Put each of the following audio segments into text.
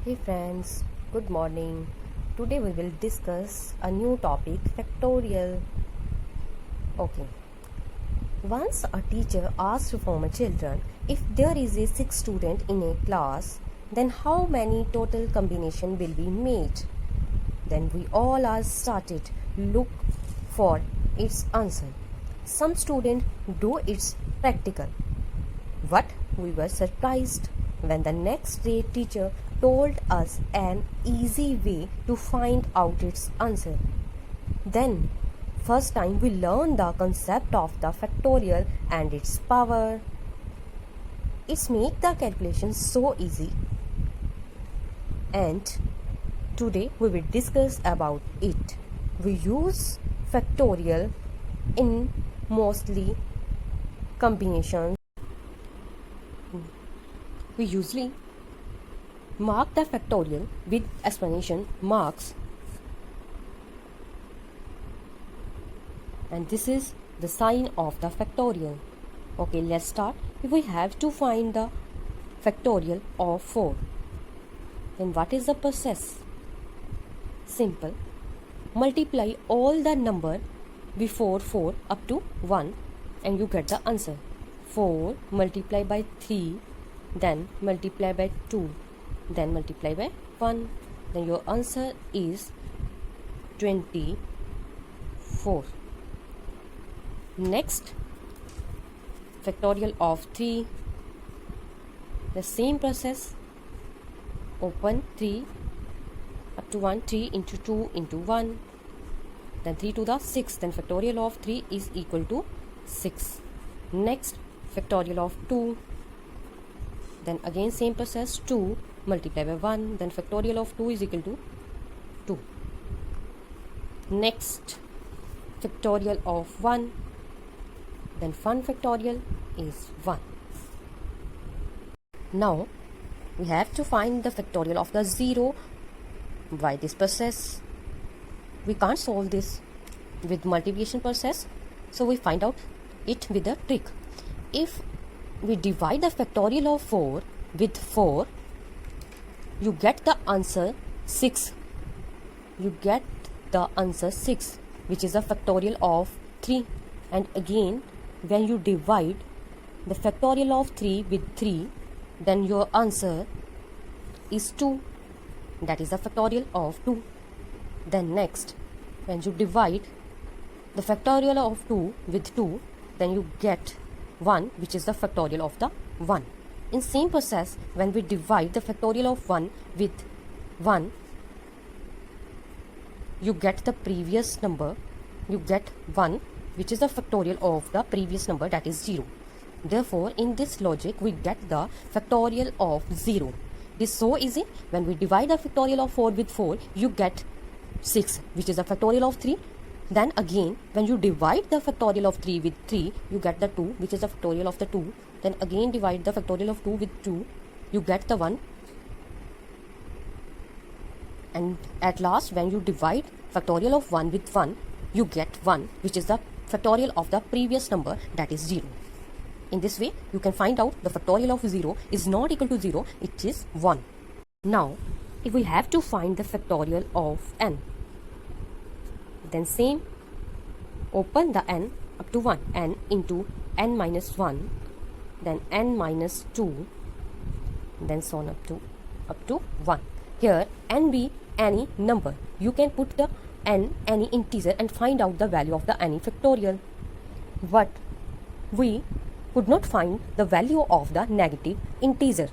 Hey friends, good morning. Today we will discuss a new topic, factorial. Okay. Once a teacher asked from children if there is a 6 student in a class, then how many total combination will be made? Then we all are started look for its answer. Some students do its practical. But we were surprised when the next day teacher told us an easy way to find out its answer. Then, first time we learned the concept of the factorial and its power. It's make the calculation so easy. And today we will discuss about it. We use factorial in mostly combinations. We usually mark the factorial with explanation marks, and this is the sign of the factorial. Okay, let's start. If we have to find the factorial of 4, then what is the process? Simple. Multiply all the number before 4 up to 1 and you get the answer. 4 multiplied by 3, then multiply by 2, then multiply by 1, then your answer is 24. Next, factorial of 3. The same process. Open 3 up to 1, 3 into 2 into 1, then 3 to the 6, then factorial of 3 is equal to 6. Next, factorial of 2. Then again same process, 2 multiplied by 1, then factorial of 2 is equal to 2. Next, factorial of 1, then 1 factorial is 1. Now we have to find the factorial of the 0 by this process. We can't solve this with multiplication process, so we find out it with a trick. If we divide the factorial of 4 with 4, you get the answer 6. You get the answer 6, which is a factorial of 3. And again, when you divide the factorial of 3 with 3, then your answer is 2. That is the factorial of 2. Then next, when you divide the factorial of 2 with 2, then you get 1, which is the factorial of the 1. In same process, when we divide the factorial of 1 with 1, you get the previous number. You get 1, which is the factorial of the previous number, that is 0. Therefore, in this logic, we get the factorial of 0. This is so easy. When we divide the factorial of 4 with 4, you get 6, which is the factorial of 3. Then again, when you divide the factorial of 3 with 3, you get the 2, which is the factorial of the 2. Then again divide the factorial of 2 with 2, you get the 1. And at last, when you divide factorial of 1 with 1, you get 1, which is the factorial of the previous number, that is 0. In this way, you can find out the factorial of 0 is not equal to 0, it is 1. Now, if we have to find the factorial of n, then same, open the n up to 1, n into n minus 1, then n minus 2, then so on up to 1. Here n be any number. You can put the n any integer and find out the value of the any factorial. But we could not find the value of the negative integer.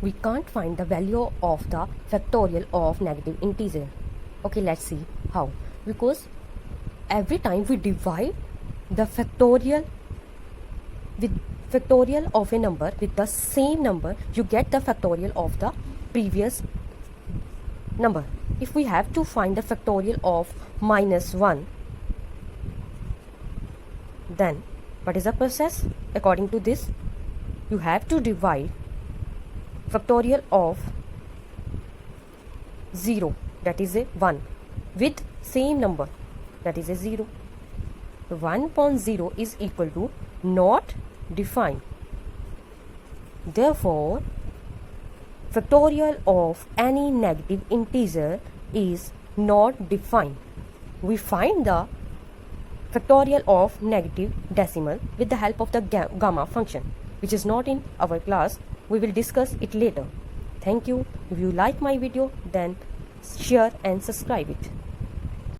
We can't find the value of the factorial of negative integer. Okay, let's see how. Because every time we divide the factorial of a number with the same number, you get the factorial of the previous number. If we have to find the factorial of minus 1, then what is the process? According to this, you have to divide factorial of 0, that is a 1, with same number, that is a 0. 1 upon 0 is equal to not defined. Therefore, factorial of any negative integer is not defined. We find the factorial of negative decimal with the help of the gamma function, which is not in our class. We will discuss it later. Thank you. If you like my video, then share and subscribe it.